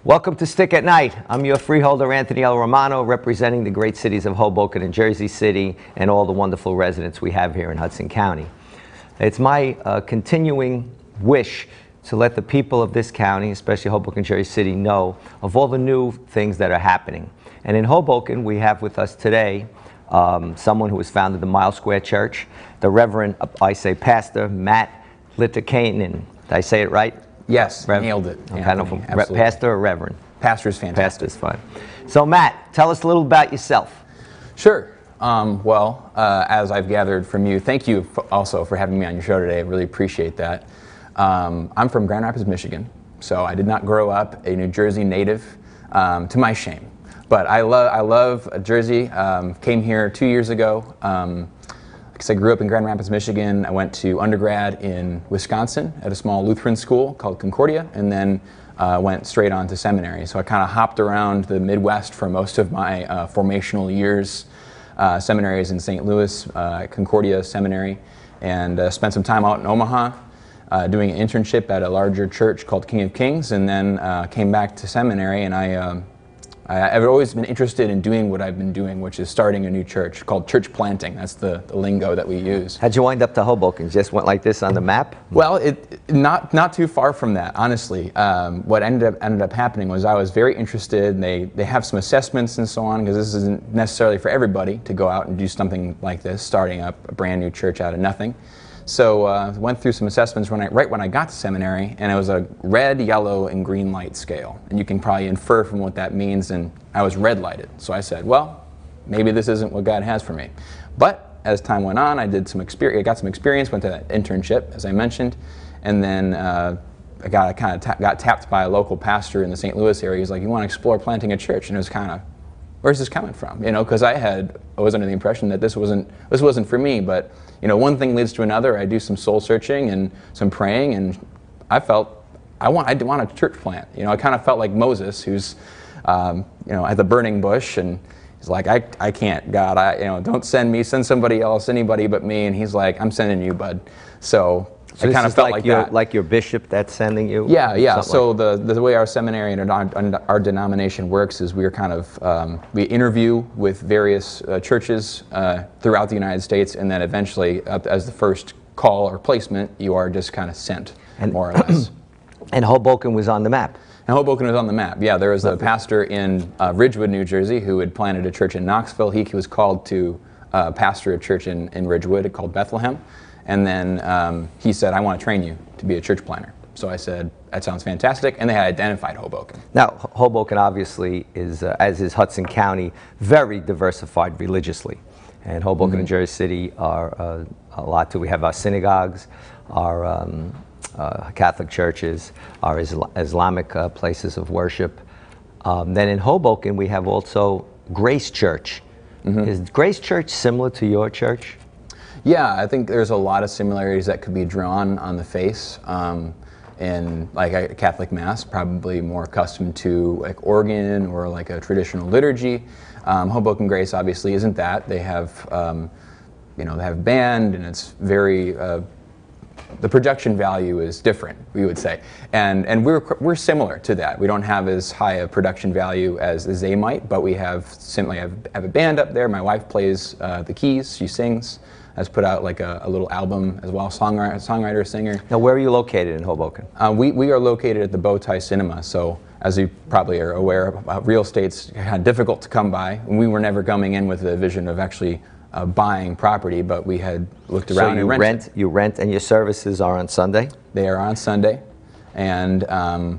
Welcome to Stick at Night. I'm your freeholder, Anthony L. Romano, representing the great cities of Hoboken and Jersey City and all the wonderful residents we have here in Hudson County. It's my continuing wish to let the people of this county, especially Hoboken and Jersey City, know of all the new things that are happening. And in Hoboken, we have with us today someone who has founded the Mile Square Church, the Reverend, Pastor Matt Littikainen. Did I say it right? Yes, nailed it. Pastor or Reverend? Pastor's fantastic. Pastor's fine. So Matt, tell us a little about yourself. Sure. As I've gathered from you, thank you also for having me on your show today. I really appreciate that. I'm from Grand Rapids, Michigan, so I did not grow up a New Jersey native, to my shame. But I love Jersey. Came here 2 years ago. I grew up in Grand Rapids, Michigan. I went to undergrad in Wisconsin at a small Lutheran school called Concordia, and then went straight on to seminary. So I kind of hopped around the Midwest for most of my formational years. Seminaries in St. Louis, Concordia Seminary, and spent some time out in Omaha doing an internship at a larger church called King of Kings, and then came back to seminary, and I've always been interested in doing what I've been doing, which is starting a new church called church planting. That's the lingo that we use. How'd you wind up to Hoboken? Just went like this on the map? Well, not too far from that, honestly. What ended up happening was I was very interested, and they have some assessments and so on, because this isn't necessarily for everybody to go out and do something like this, starting up a brand new church out of nothing. So went through some assessments right when I got to seminary, and it was a red, yellow, and green light scale. And you can probably infer from what that means, and I was red lighted. So I said, well, maybe this isn't what God has for me. But as time went on, I got some experience, went to that internship, as I mentioned, and then I got tapped by a local pastor in the St. Louis area. He's like, you want to explore planting a church? And it was kind of, where's this coming from? You know, because I was under the impression that this wasn't for me, but you know, one thing leads to another. I do some soul searching and some praying, and I felt I want a church plant. You know, I kind of felt like Moses, who's at the burning bush, and he's like, I can't, God, don't send me, send somebody else, anybody but me. And he's like, I'm sending you, bud. So I kind of felt like that. Like your bishop that's sending you? Yeah. So the way our seminary and our denomination works is we're kind of, we interview with various churches throughout the United States, and then eventually, as the first call or placement, you are just kind of sent, more or less. And Hoboken was on the map? And Hoboken was on the map, yeah. There was a pastor in Ridgewood, New Jersey, who had planted a church in Knoxville. He was called to pastor a church in Ridgewood called Bethlehem. And then he said, I want to train you to be a church planter. So I said, that sounds fantastic. And they had identified Hoboken. Now, Hoboken obviously is, as is Hudson County, very diversified religiously. And Hoboken and Jersey City are a lot too. We have our synagogues, our Catholic churches, our Islamic places of worship. Then in Hoboken, we have also Grace Church. Is Grace Church similar to your church? Yeah, I think there's a lot of similarities that could be drawn on the face. And like a Catholic Mass, probably more accustomed to like organ or like a traditional liturgy. Hoboken Grace obviously isn't that. They have, they have band, and it's very, the production value is different, we would say. And we're similar to that. We don't have as high a production value as they might, but we have a band up there. My wife plays the keys, she sings. Has put out like a little album as well, songwriter, singer. Now, where are you located in Hoboken? We are located at the Bowtie Cinema. So, as you probably are aware, real estate's kind of difficult to come by. We were never coming in with the vision of actually buying property, but we had looked around. So you rent, and your services are on Sunday? They are on Sunday, and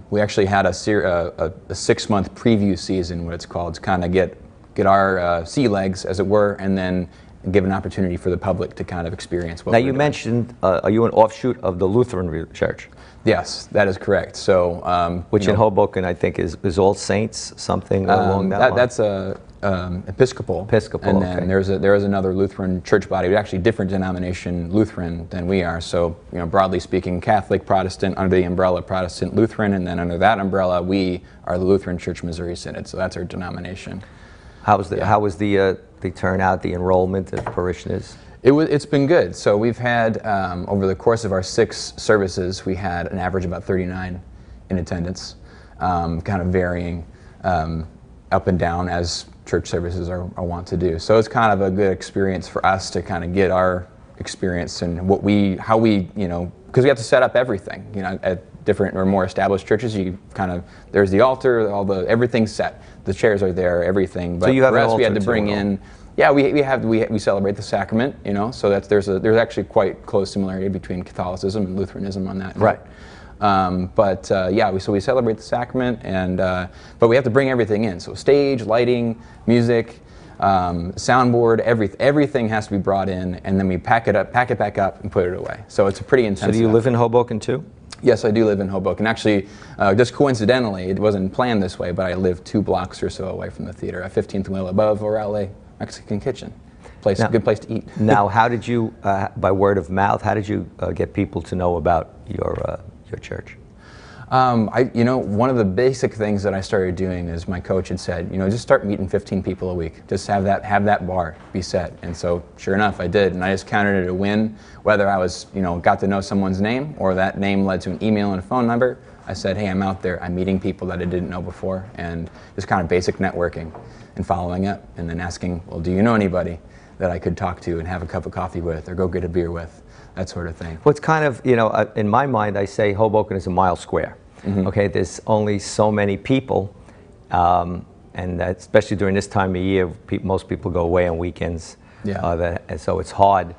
we actually had a 6-month preview season, what it's called, to kind of get our sea legs, as it were, and then give an opportunity for the public to kind of experience what we're doing. Now, you mentioned, are you an offshoot of the Lutheran Church? Yes, that is correct. So, which in Hoboken, I think, is All Saints, something along that line? That's Episcopal. And then there is another Lutheran church body, actually different denomination Lutheran than we are. So, broadly speaking, Catholic, Protestant, under the umbrella Protestant Lutheran, and then under that umbrella, we are the Lutheran Church Missouri Synod. So that's our denomination. How was the turnout, the enrollment of parishioners? It's been good. So we've had, over the course of our 6 services, we had an average of about 39 in attendance. kind of varying up and down as church services are wont to do. So it's kind of a good experience for us to kind of get our experience and how we, because we have to set up everything, at different or more established churches, there's the altar, everything's set. The chairs are there, everything. But so you have for an us, we had to altar bring too, in, yeah, we celebrate the sacrament, so there's actually quite close similarity between Catholicism and Lutheranism on that. Right. So we celebrate the sacrament, but we have to bring everything in. So stage, lighting, music, soundboard, everything has to be brought in, and then we pack it back up, and put it away. So it's a pretty intense. So do you live in Hoboken too? Yes, I do live in Hoboken. Actually, just coincidentally, it wasn't planned this way, but I live 2 blocks or so away from the theater, at 15th and Willow, above O'Reilly Mexican Kitchen. Good place to eat. Now, how did you, by word of mouth, how did you get people to know about your church? One of the basic things that I started doing is my coach had said, just start meeting 15 people a week. Just have that bar be set. And so, sure enough, I did. And I just counted it a win, whether I was, got to know someone's name or that name led to an email and a phone number. I said, hey, I'm out there. I'm meeting people that I didn't know before, and just kind of basic networking and following up, and then asking, well, do you know anybody that I could talk to and have a cup of coffee with or go get a beer with? That sort of thing. Well, it's kind of, in my mind, I say Hoboken is a mile square. Mm-hmm. Okay, there's only so many people, and especially during this time of year, most people go away on weekends. Yeah. And so it's hard.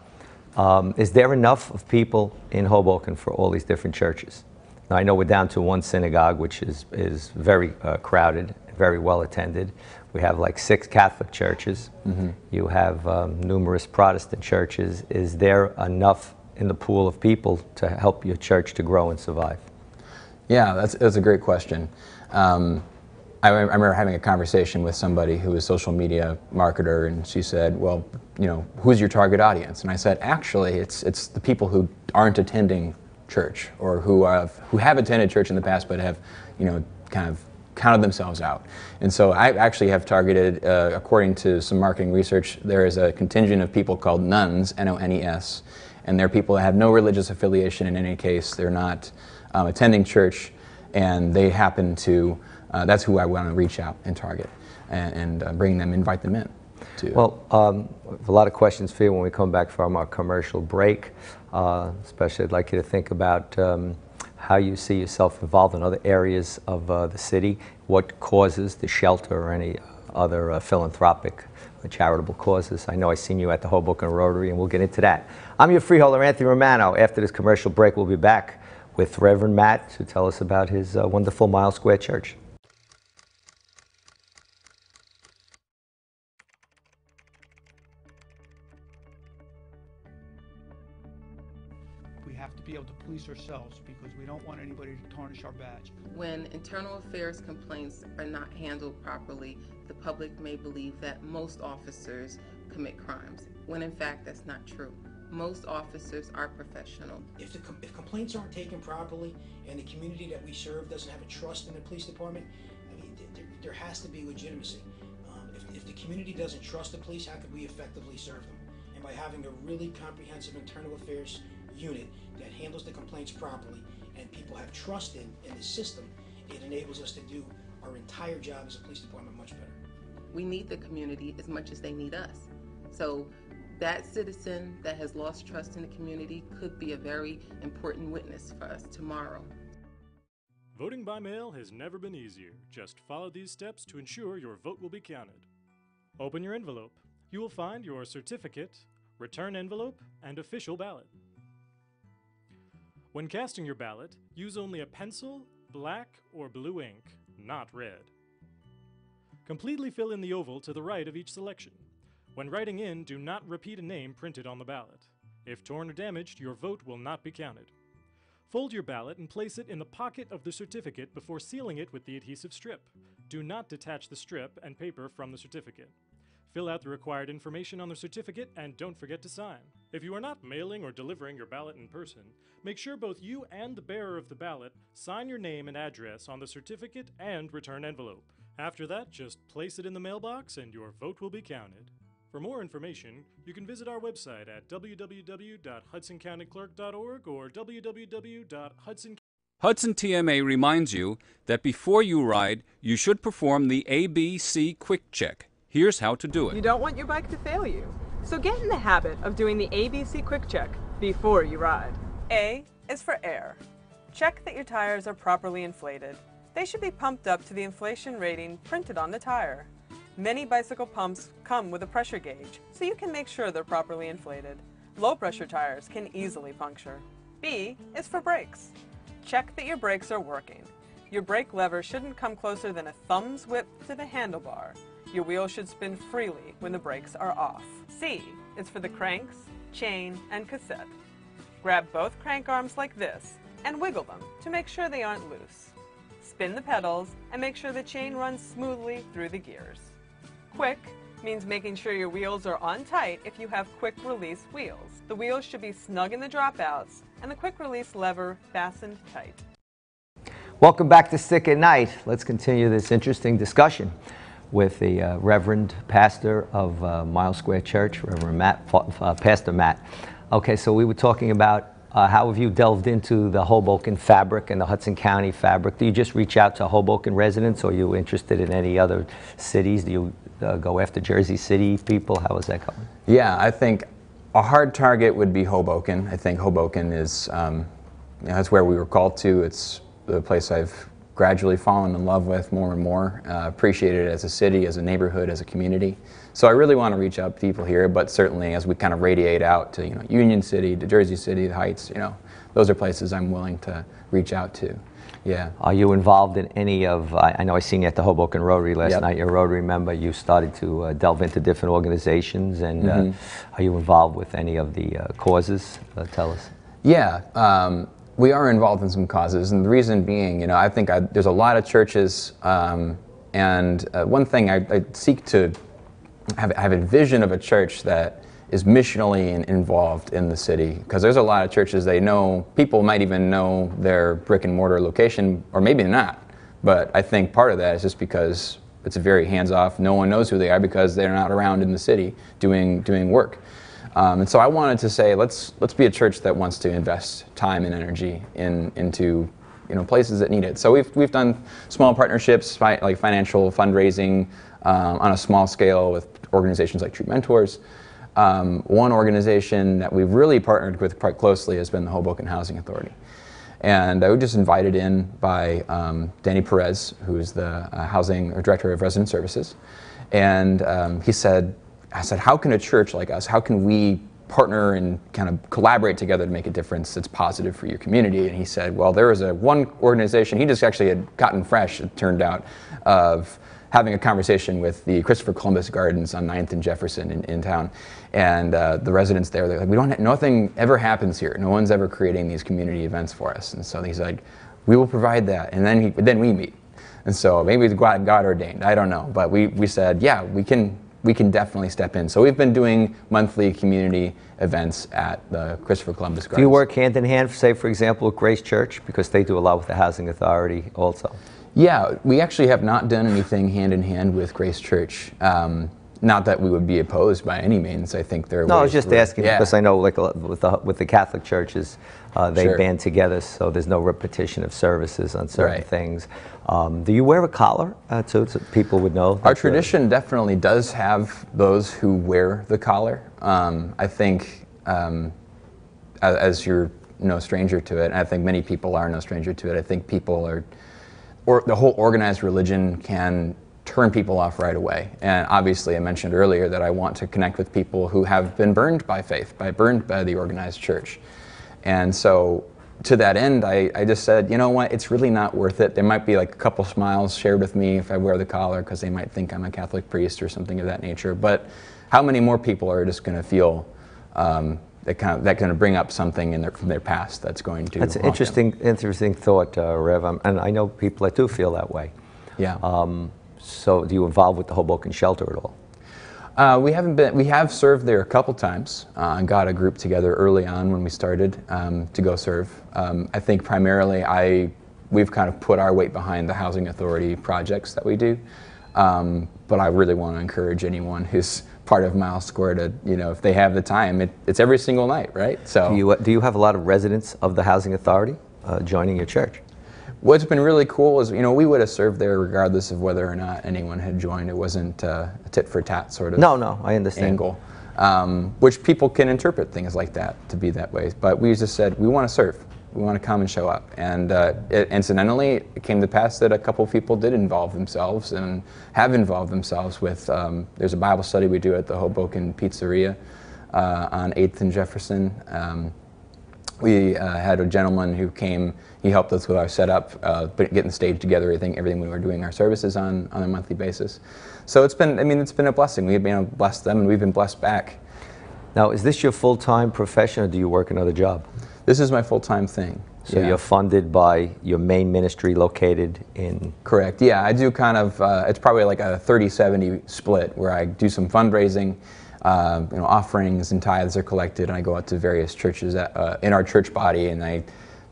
Is there enough of people in Hoboken for all these different churches? Now, I know we're down to one synagogue, which is very crowded, very well attended. We have like 6 Catholic churches. Mm-hmm. You have numerous Protestant churches. Is there enough in the pool of people to help your church to grow and survive? Yeah, that's a great question. I remember having a conversation with somebody who was a social media marketer, and she said, well, who's your target audience? And I said, actually, it's the people who aren't attending church, or who have attended church in the past but have, kind of counted themselves out. And so I actually have targeted, according to some marketing research, there is a contingent of people called nuns, N-O-N-E-S, and they're people that have no religious affiliation in any case. They're not attending church, and they happen to, that's who I want to reach out and target and invite them in. Well, a lot of questions for you when we come back from our commercial break. Especially I'd like you to think about how you see yourself involved in other areas of the city, what causes the shelter or any other philanthropic or charitable causes. I know I've seen you at the Hoboken Rotary, and we'll get into that. I'm your freeholder, Anthony Romano. After this commercial break, we'll be back with Reverend Matt to tell us about his wonderful Mile Square Church. We have to be able to police ourselves because we don't want anybody to tarnish our badge. When internal affairs complaints are not handled properly, the public may believe that most officers commit crimes, when in fact that's not true. Most officers are professional. If complaints aren't taken properly and the community that we serve doesn't have a trust in the police department, I mean, there has to be legitimacy. If the community doesn't trust the police, how could we effectively serve them? And by having a really comprehensive internal affairs unit that handles the complaints properly and people have trust in the system, it enables us to do our entire job as a police department much better. We need the community as much as they need us. So that citizen that has lost trust in the community could be a very important witness for us tomorrow. Voting by mail has never been easier. Just follow these steps to ensure your vote will be counted. Open your envelope. You will find your certificate, return envelope, and official ballot. When casting your ballot, use only a pencil, black, or blue ink, not red. Completely fill in the oval to the right of each selection. When writing in, do not repeat a name printed on the ballot. If torn or damaged, your vote will not be counted. Fold your ballot and place it in the pocket of the certificate before sealing it with the adhesive strip. Do not detach the strip and paper from the certificate. Fill out the required information on the certificate and don't forget to sign. If you are not mailing or delivering your ballot in person, make sure both you and the bearer of the ballot sign your name and address on the certificate and return envelope. After that, just place it in the mailbox and your vote will be counted. For more information, you can visit our website at www.hudsoncountyclerk.org or www.hudson. Hudson TMA reminds you that before you ride, you should perform the ABC Quick Check. Here's how to do it. You don't want your bike to fail you, so get in the habit of doing the ABC Quick Check before you ride. A is for air. Check that your tires are properly inflated. They should be pumped up to the inflation rating printed on the tire. Many bicycle pumps come with a pressure gauge, so you can make sure they're properly inflated. Low pressure tires can easily puncture. B is for brakes. Check that your brakes are working. Your brake lever shouldn't come closer than a thumb's width to the handlebar. Your wheels should spin freely when the brakes are off. C is for the cranks, chain, and cassette. Grab both crank arms like this and wiggle them to make sure they aren't loose. Spin the pedals and make sure the chain runs smoothly through the gears. Quick means making sure your wheels are on tight if you have quick release wheels. The wheels should be snug in the dropouts and the quick release lever fastened tight. Welcome back to Stick at Night. Let's continue this interesting discussion with the Reverend Pastor of Mile Square Church, Reverend Pastor Matt. Okay, so we were talking about how have you delved into the Hoboken fabric and the Hudson County fabric? Do you just reach out to Hoboken residents, or are you interested in any other cities? Do you go after Jersey City people? How is that going? Yeah, I think a hard target would be Hoboken. I think Hoboken is, that's where we were called to. It's the place I've gradually fallen in love with more and more, appreciate it as a city, as a neighborhood, as a community. So I really want to reach out to people here, but certainly as we kind of radiate out to Union City, to Jersey City, the Heights, those are places I'm willing to reach out to. Yeah. Are you involved in any of, I know I seen you at the Hoboken Rotary last night, you're a Rotary member, you started to delve into different organizations, and are you involved with any of the causes? Tell us. Yeah. We are involved in some causes, and the reason being, I think there's a lot of churches, and one thing I seek to have a vision of a church that is missionally involved in the city, because there's a lot of churches people might even know their brick and mortar location, or maybe not, but I think part of that is just because it's very hands-off. No one knows who they are because they're not around in the city doing work. And so I wanted to say, let's be a church that wants to invest time and energy into places that need it. So we've done small partnerships, like financial fundraising on a small scale with organizations like True Mentors. One organization that we've really partnered with quite closely has been the Hoboken Housing Authority. And I was just invited in by Danny Perez, who is the Director of Resident Services. And I said, how can a church like us, how can we partner and kind of collaborate together to make a difference that's positive for your community? And he said, well, there was one organization, he just actually had gotten fresh, it turned out, of having a conversation with the Christopher Columbus Gardens on 9th and Jefferson in town. And the residents there, they're like, nothing ever happens here. No one's ever creating these community events for us. And so he's like, we will provide that. And then we meet. And so maybe it's God ordained, I don't know. But we said, yeah, we can definitely step in. So we've been doing monthly community events at the Christopher Columbus Gardens. Do you work hand in hand, say, for example, with Grace Church? Because they do a lot with the Housing Authority also. Yeah, we actually have not done anything hand in hand with Grace Church. Not that we would be opposed by any means. I think there are ways. No, I was just asking because I know, like with the Catholic churches, they band together, so there's no repetition of services on certain things. Do you wear a collar so people would know? Our tradition definitely does have those who wear the collar. I think, as you're no stranger to it, and I think many people are no stranger to it, I think people are, or the whole organized religion can turn people off right away. And obviously I mentioned earlier that I want to connect with people who have been burned by faith, burned by the organized church. And so to that end, I just said, you know what, it's really not worth it. There might be like a couple smiles shared with me if I wear the collar because they might think I'm a Catholic priest or something of that nature. But how many more people are just going to feel that kind of bring up something in their past that's going to That's an interesting thought, Rev. And I know people that do feel that way. Yeah. So do you involve with the Hoboken shelter at all? We have served there a couple times and got a group together early on when we started to go serve. I think primarily we've kind of put our weight behind the Housing Authority projects that we do. But I really want to encourage anyone who's part of Mile Square to, if they have the time, it's every single night, right? So do you have a lot of residents of the Housing Authority joining your church? What's been really cool is, we would have served there regardless of whether or not anyone had joined. It wasn't a tit-for-tat sort of No, I understand. angle, which people can interpret things like that to be that way. But we just said, we want to serve. We want to come and show up. And incidentally, it came to pass that a couple of people did involve themselves and have involved themselves with, there's a Bible study we do at the Hoboken Pizzeria on 8th and Jefferson. We had a gentleman who came, he helped us with our setup, getting the stage together, everything we were doing our services on a monthly basis. So it's been a blessing. We've been able to bless them and we've been blessed back. Now, is this your full-time profession or do you work another job? This is my full-time thing. So you're funded by your main ministry located in... Correct, yeah. I do kind of, it's probably like a 30-70 split where I do some fundraising, offerings and tithes are collected, and I go out to various churches in our church body, and I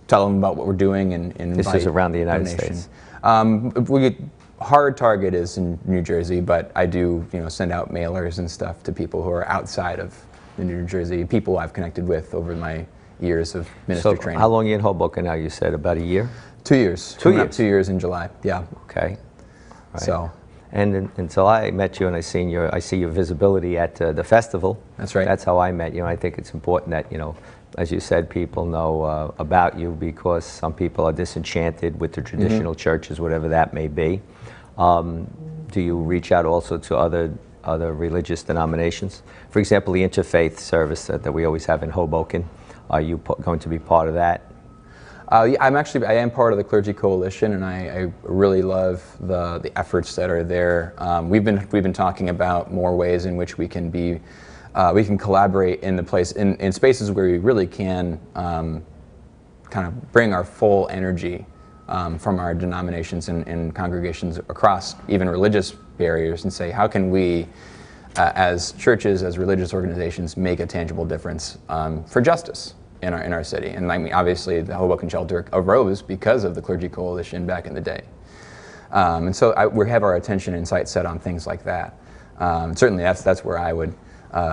tell them about what we're doing and invite This is around the United donations. States? Hard target is in New Jersey, but I do send out mailers and stuff to people who are outside of the New Jersey, people I've connected with over my years of ministry training. How long are you in Hoboken now? You said about a year? 2 years. 2 years? Up 2 years in July, yeah. Okay. Right. So. And until I met you and I see your visibility at the festival. That's right. That's how I met you. And I think it's important that, as you said, people know about you, because some people are disenchanted with the traditional churches, whatever that may be. Do you reach out also to other religious denominations? For example, the interfaith service that we always have in Hoboken. Are you going to be part of that? Yeah, I am part of the Clergy Coalition, and I really love the efforts that are there. We've been talking about more ways in which we can collaborate in spaces where we really can kind of bring our full energy from our denominations and congregations across even religious barriers, and say, how can we, as churches, as religious organizations, make a tangible difference for justice in our city? And I mean, obviously, the Hoboken Shelter arose because of the Clergy Coalition back in the day. And so we have our attention and sight set on things like that. Certainly, that's where I would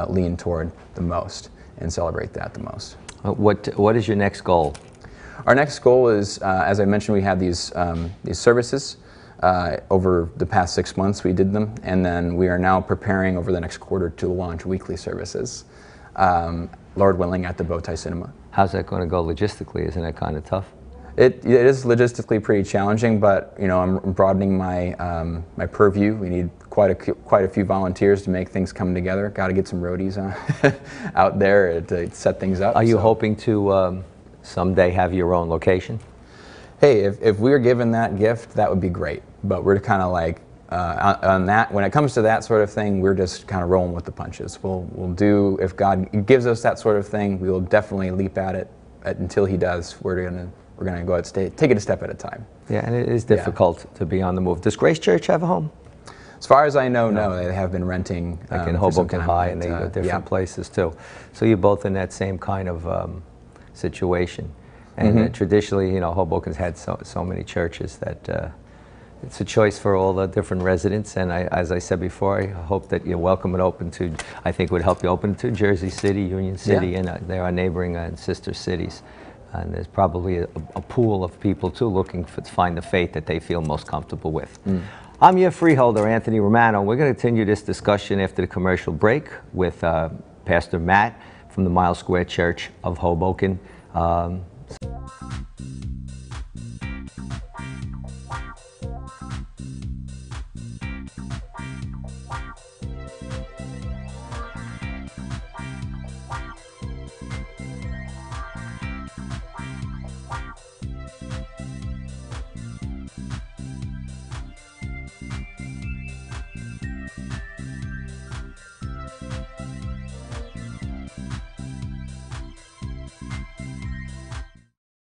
lean toward the most and celebrate that the most. What is your next goal? Our next goal is, as I mentioned, we have these services. Over the past 6 months, we did them, and then we are now preparing over the next quarter to launch weekly services. Lord willing, at the Bowtie Cinema. How's that going to go logistically? Isn't it kind of tough? It is logistically pretty challenging, but I'm broadening my my purview. We need quite a few volunteers to make things come together. Got to get some roadies out there to set things up. Are you hoping to someday have your own location? Hey, if we were given that gift, that would be great. But we're kind of like on that. When it comes to that sort of thing, we're just kind of rolling with the punches. We'll do, if God gives us that sort of thing, we will definitely leap at it. Until He does, we're gonna go out, take it a step at a time. Yeah, and it is difficult to be on the move. Does Grace Church have a home? As far as I know, no. They have been renting. Like in Hoboken High, and they go different places too. So you're both in that same kind of situation. And traditionally, Hoboken's had so many churches that it's a choice for all the different residents. And as I said before, I hope that you're welcome and open to, I think would help you open to Jersey City, Union City, and there are neighboring and sister cities. And there's probably a pool of people too looking to find the faith that they feel most comfortable with. I'm your freeholder, Anthony Romano. We're going to continue this discussion after the commercial break with Pastor Matt from the Mile Square Church of Hoboken.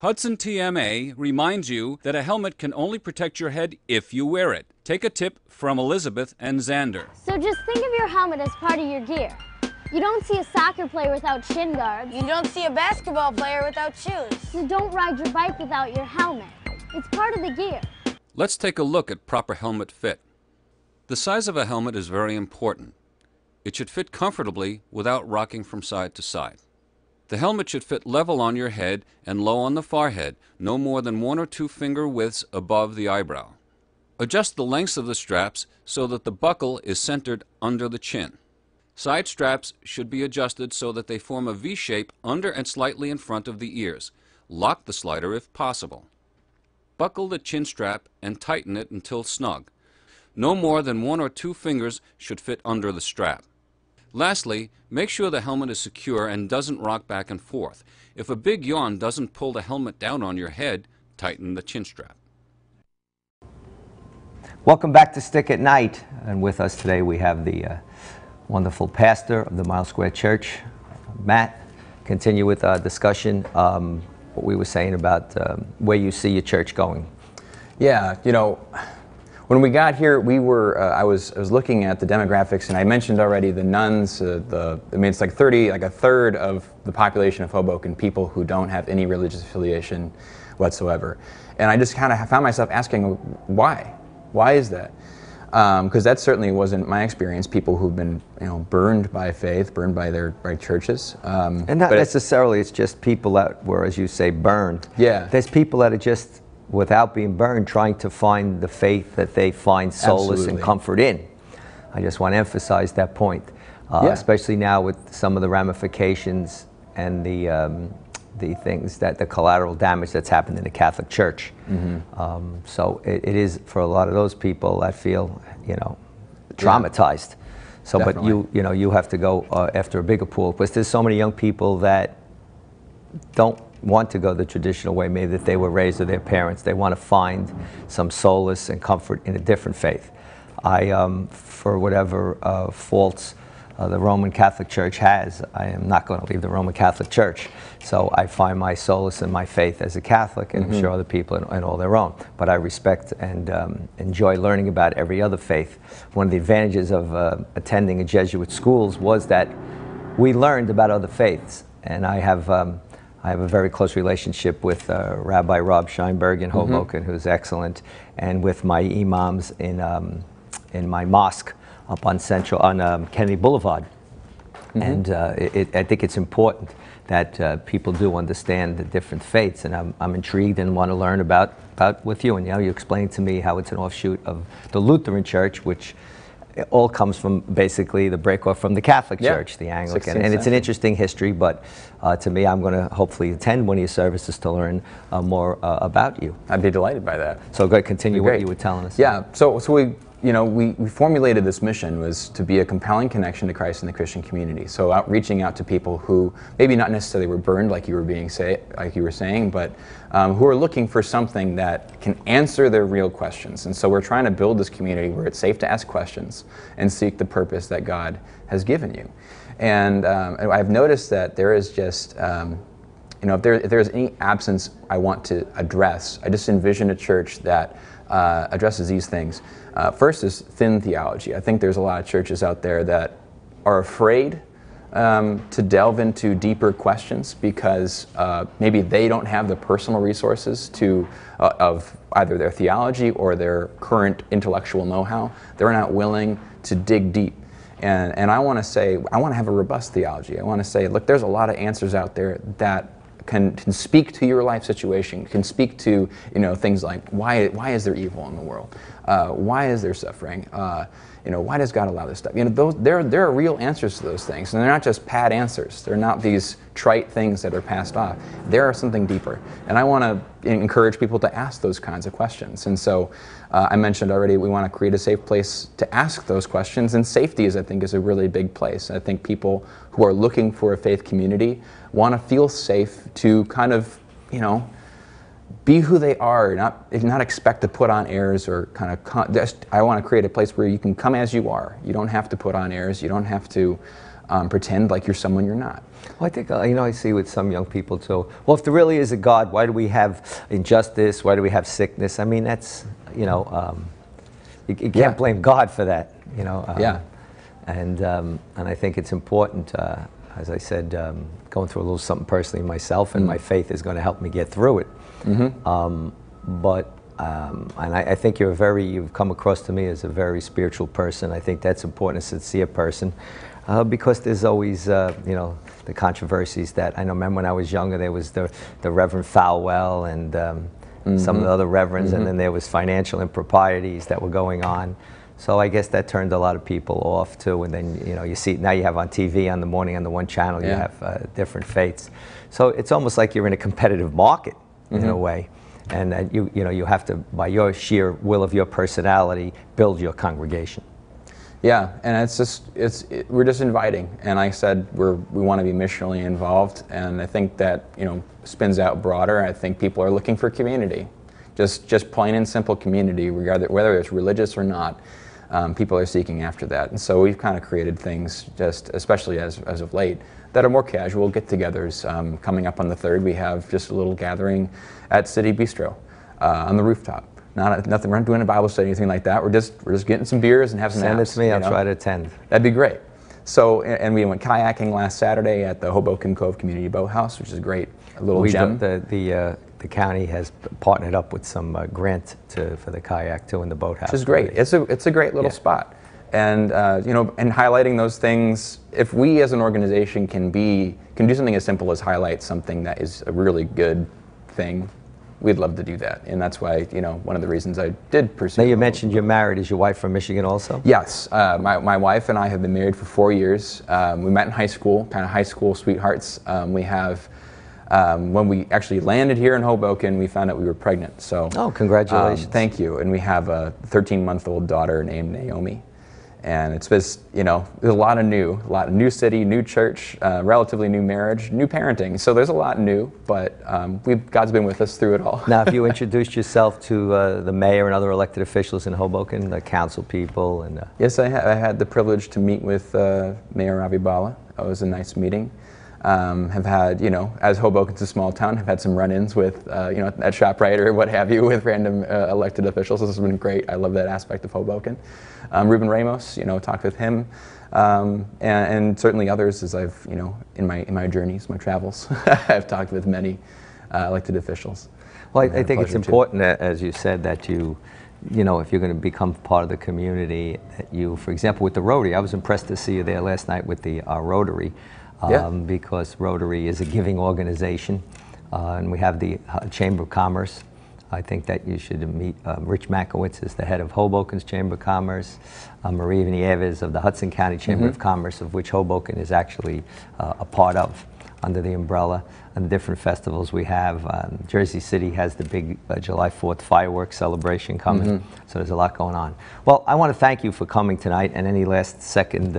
Hudson TMA reminds you that a helmet can only protect your head if you wear it. Take a tip from Elizabeth and Xander. So just think of your helmet as part of your gear. You don't see a soccer player without shin guards. You don't see a basketball player without shoes. So don't ride your bike without your helmet. It's part of the gear. Let's take a look at proper helmet fit. The size of a helmet is very important. It should fit comfortably without rocking from side to side. The helmet should fit level on your head and low on the forehead, no more than 1 or 2 finger widths above the eyebrow. Adjust the lengths of the straps so that the buckle is centered under the chin. Side straps should be adjusted so that they form a V shape under and slightly in front of the ears. Lock the slider if possible. Buckle the chin strap and tighten it until snug. No more than 1 or 2 fingers should fit under the strap. Lastly, make sure the helmet is secure and doesn't rock back and forth. If a big yawn doesn't pull the helmet down on your head, tighten the chin strap. Welcome back to Stick at Night, and with us today we have the wonderful pastor of the Mile Square Church, Matt. Continue with our discussion, what we were saying about where you see your church going. Yeah, you know, when we got here, we were, I was looking at the demographics, and I mentioned already the nuns, I mean, it's like a third of the population of Hoboken, people who don't have any religious affiliation whatsoever. And I just kind of found myself asking, why? Why is that? Because that certainly wasn't my experience. People who've been, burned by faith, burned by their churches. And not necessarily, it's just people that were, as you say, burned. Yeah. There's people that are just, without being burned, trying to find the faith that they find solace and comfort in. I just want to emphasize that point, especially now with some of the ramifications and the things that the collateral damage that's happened in the Catholic Church. Mm-hmm. So it is for a lot of those people that feel, traumatized. So, Definitely. but you have to go after a bigger pool, because there's so many young people that don't want to go the traditional way, maybe that they were raised with their parents. They want to find some solace and comfort in a different faith. For whatever faults the Roman Catholic Church has, I am not going to leave the Roman Catholic Church. So I find my solace in my faith as a Catholic, and I'm sure other people in all their own. But I respect and enjoy learning about every other faith. One of the advantages of attending a Jesuit schools was that we learned about other faiths. And I have a very close relationship with Rabbi Rob Scheinberg in Hoboken, who's excellent, and with my imams in my mosque up on Kennedy Boulevard. And I think it's important that people do understand the different faiths, and I'm intrigued and want to learn about with you. And you explained to me how it's an offshoot of the Lutheran Church, which it all comes from basically the break-off from the Catholic Church, the Anglican. And it's an interesting history, but to me, I'm going to hopefully attend one of your services to learn more about you. I'd be delighted by that. So go ahead, continue what you were telling us. Yeah, so we formulated this mission was to be a compelling connection to Christ in the Christian community. So reaching out to people who maybe not necessarily were burned like you were saying, but who are looking for something that can answer their real questions. And so we're trying to build this community where it's safe to ask questions and seek the purpose that God has given you. And I've noticed that there is just, if there's any absence I want to address, I just envision a church that addresses these things. First is thin theology. I think there's a lot of churches out there that are afraid to delve into deeper questions because maybe they don't have the personal resources of either their theology or their current intellectual know-how. They're not willing to dig deep. And I want to say, I want to have a robust theology. I want to say, look, there's a lot of answers out there that can speak to your life situation, can speak to things like why is there evil in the world, why is there suffering, why does God allow this stuff? There are real answers to those things, and they're not just pat answers. They're not these trite things that are passed off. There are something deeper, and I want to encourage people to ask those kinds of questions. And so I mentioned already we want to create a safe place to ask those questions, and safety I think is a really big place. I think people who are looking for a faith community want to feel safe to kind of be who they are, not expect to put on airs or kind of I want to create a place where you can come as you are. You don't have to put on airs. You don't have to pretend like you're someone you're not. Well, I think, I see with some young people too, well, if there really is a God, why do we have injustice? Why do we have sickness? I mean, that's, you can't blame God for that, And I think it's important, as I said, going through a little something personally myself, and my faith is going to help me get through it. And I think you've come across to me as a very spiritual person. I think that's important, a sincere person, because there's always, the controversies that I know. Remember when I was younger, there was the Reverend Falwell and some of the other reverends, and then there was financial improprieties that were going on. So I guess that turned a lot of people off too. And then you see now you have on TV on the morning on the one channel you have different faiths. So it's almost like you're in a competitive market in a way, and you have to, by your sheer will of your personality, build your congregation. Yeah, and we're just inviting, and like I said, we want to be missionally involved, and I think that spins out broader. I think people are looking for community, just plain and simple community, regardless whether it's religious or not. People are seeking after that, and so we've kind of created things, just especially as of late, that are more casual get-togethers. Coming up on the 3rd, we have just a little gathering at City Bistro on the rooftop. Nothing. We're not doing a Bible study or anything like that. We're just getting some beers and have some. Send it to me. I'll try to attend. That'd be great. So, and we went kayaking last Saturday at the Hoboken Cove Community Boathouse, which is great. A little gem. The county has partnered up with some grant for the kayak too in the boathouse. Which is great. It's a great little spot, and and highlighting those things. If we as an organization can do something as simple as highlight something that is a really good thing, we'd love to do that, and that's why one of the reasons I did pursue. Now you mentioned you're married. Is your wife from Michigan also? Yes, my wife and I have been married for 4 years. We met in high school, kind of high school sweethearts. We have. When we actually landed here in Hoboken, we found out we were pregnant. So, congratulations! Thank you. And we have a 13-month-old daughter named Naomi, and it's just there's a lot of new city, new church, relatively new marriage, new parenting. So there's a lot new, but God's been with us through it all. Now, have you introduced yourself to the mayor and other elected officials in Hoboken, the council people, and? Yes, I had the privilege to meet with Mayor Ravi Bala. It was a nice meeting. Have had, as Hoboken's a small town, have had some run-ins with, at ShopRite or what have you, with random elected officials. This has been great. I love that aspect of Hoboken. Ruben Ramos, talked with him, and certainly others as I've, in my journeys, my travels, I've talked with many elected officials. Well, I think it's important, that, as you said, that if you're going to become part of the community, that you, for example, with the Rotary, I was impressed to see you there last night with the Rotary. Because Rotary is a giving organization, and we have the Chamber of Commerce. I think that you should meet Rich Makowitz is the head of Hoboken's Chamber of Commerce, Maria Nieves of the Hudson County Chamber of Commerce, of which Hoboken is actually a part of under the umbrella, and the different festivals we have. Jersey City has the big July 4th fireworks celebration coming, so there's a lot going on. Well, I want to thank you for coming tonight, and any last second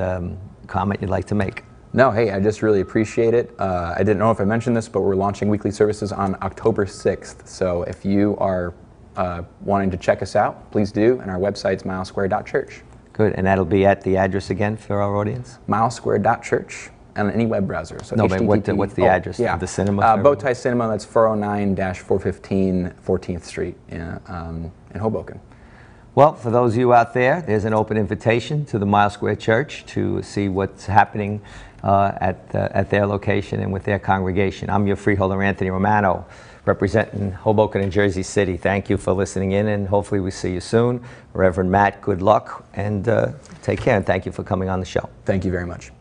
comment you'd like to make? No, hey, I just really appreciate it. I didn't know if I mentioned this, but we're launching weekly services on October 6th. So if you are wanting to check us out, please do. And our website's milesquare.church. Good, and that'll be at the address again for our audience? milesquare.church on any web browser. So no, but what's the address of the cinema? Bowtie Cinema, that's 409-415 14th Street in Hoboken. Well, for those of you out there, there's an open invitation to the Mile Square Church to see what's happening at their location and with their congregation. I'm your freeholder, Anthony Romano, representing Hoboken and Jersey City. Thank you for listening in, and hopefully we see you soon. Reverend Matt, good luck, and take care, and thank you for coming on the show. Thank you very much.